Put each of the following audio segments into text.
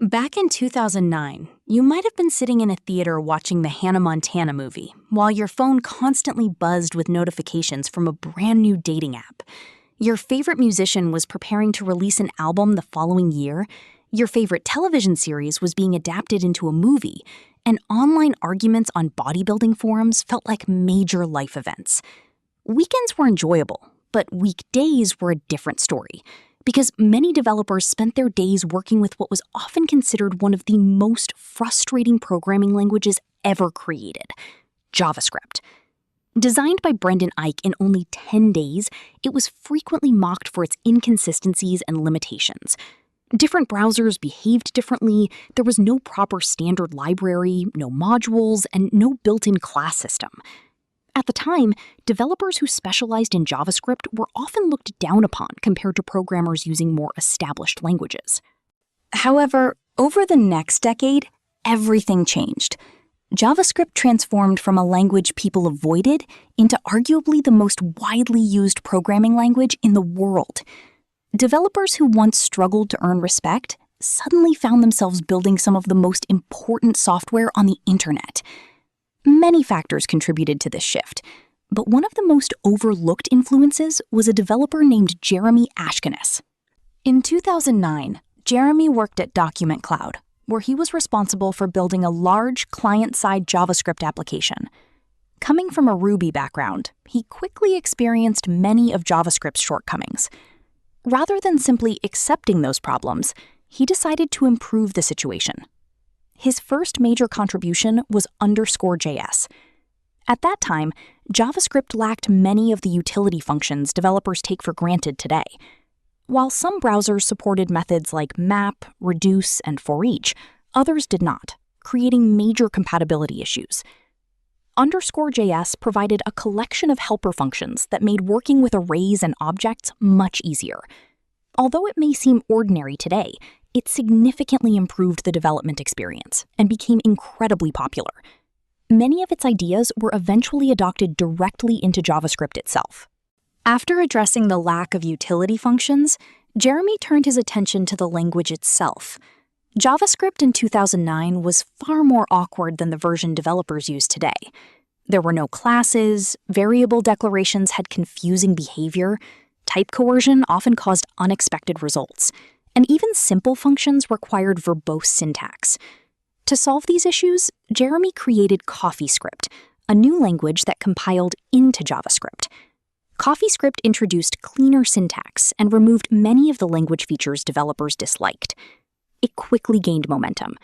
Back in 2009, you might have been sitting in a theater watching the Hannah Montana movie while your phone constantly buzzed with notifications from a brand new dating app. Your favorite musician was preparing to release an album the following year. Your favorite television series was being adapted into a movie, and online arguments on bodybuilding forums felt like major life events. Weekends were enjoyable, but weekdays were a different story, because many developers spent their days working with what was often considered one of the most frustrating programming languages ever created, JavaScript. Designed by Brendan Eich in only 10 days, it was frequently mocked for its inconsistencies and limitations. Different browsers behaved differently, there was no proper standard library, no modules, and no built-in class system. At the time, developers who specialized in JavaScript were often looked down upon compared to programmers using more established languages. However, over the next decade, everything changed. JavaScript transformed from a language people avoided into arguably the most widely used programming language in the world. Developers who once struggled to earn respect suddenly found themselves building some of the most important software on the internet. Many factors contributed to this shift, but one of the most overlooked influences was a developer named Jeremy Ashkenas. In 2009, Jeremy worked at DocumentCloud, where he was responsible for building a large client-side JavaScript application. Coming from a Ruby background, he quickly experienced many of JavaScript's shortcomings. Rather than simply accepting those problems, he decided to improve the situation. His first major contribution was Underscore.js. At that time, JavaScript lacked many of the utility functions developers take for granted today. While some browsers supported methods like map, reduce, and for each, others did not, creating major compatibility issues. Underscore.js provided a collection of helper functions that made working with arrays and objects much easier. Although it may seem ordinary today, it significantly improved the development experience and became incredibly popular. Many of its ideas were eventually adopted directly into JavaScript itself. After addressing the lack of utility functions, Jeremy turned his attention to the language itself. JavaScript in 2009 was far more awkward than the version developers use today. There were no classes, variable declarations had confusing behavior, type coercion often caused unexpected results, and even simple functions required verbose syntax. To solve these issues, Jeremy created CoffeeScript, a new language that compiled into JavaScript. CoffeeScript introduced cleaner syntax and removed many of the language features developers disliked. It quickly gained momentum.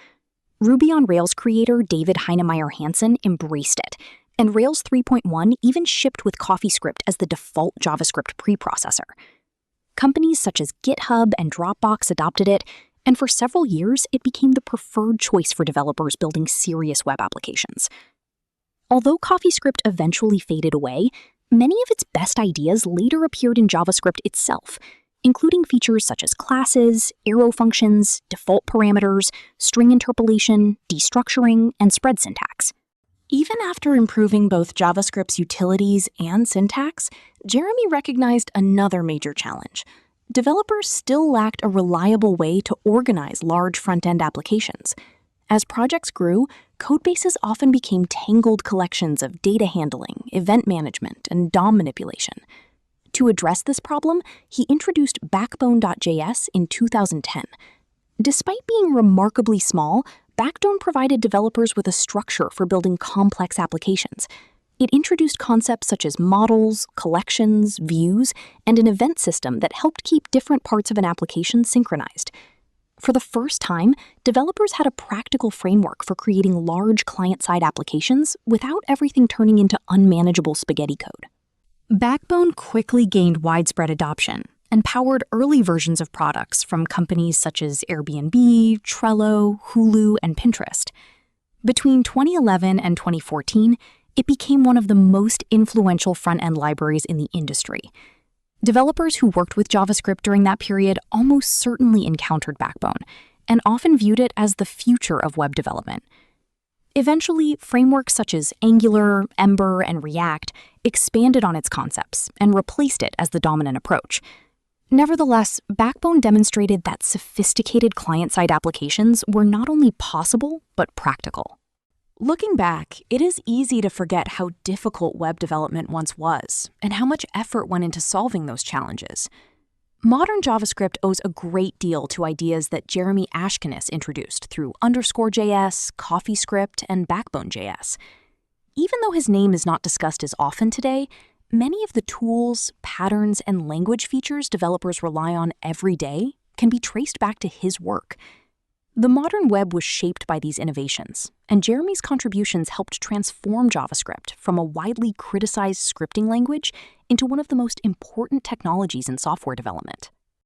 Ruby on Rails creator David Heinemeier Hansson embraced it, and Rails 3.1 even shipped with CoffeeScript as the default JavaScript preprocessor. Companies such as GitHub and Dropbox adopted it, and for several years, it became the preferred choice for developers building serious web applications. Although CoffeeScript eventually faded away, many of its best ideas later appeared in JavaScript itself, including features such as classes, arrow functions, default parameters, string interpolation, destructuring, and spread syntax. Even after improving both JavaScript's utilities and syntax, Jeremy recognized another major challenge. Developers still lacked a reliable way to organize large front-end applications. As projects grew, codebases often became tangled collections of data handling, event management, and DOM manipulation. To address this problem, he introduced Backbone.js in 2010. Despite being remarkably small, Backbone provided developers with a structure for building complex applications. It introduced concepts such as models, collections, views, and an event system that helped keep different parts of an application synchronized. For the first time, developers had a practical framework for creating large client-side applications without everything turning into unmanageable spaghetti code. Backbone quickly gained widespread adoption and powered early versions of products from companies such as Airbnb, Trello, Hulu, and Pinterest. Between 2011 and 2014, it became one of the most influential front-end libraries in the industry. Developers who worked with JavaScript during that period almost certainly encountered Backbone, and often viewed it as the future of web development. Eventually, frameworks such as Angular, Ember, and React expanded on its concepts and replaced it as the dominant approach. Nevertheless, Backbone demonstrated that sophisticated client-side applications were not only possible, but practical. Looking back, it is easy to forget how difficult web development once was, and how much effort went into solving those challenges. Modern JavaScript owes a great deal to ideas that Jeremy Ashkenas introduced through Underscore.js, CoffeeScript, and Backbone.js. Even though his name is not discussed as often today, many of the tools, patterns, and language features developers rely on every day can be traced back to his work. The modern web was shaped by these innovations, and Jeremy's contributions helped transform JavaScript from a widely criticized scripting language into one of the most important technologies in software development.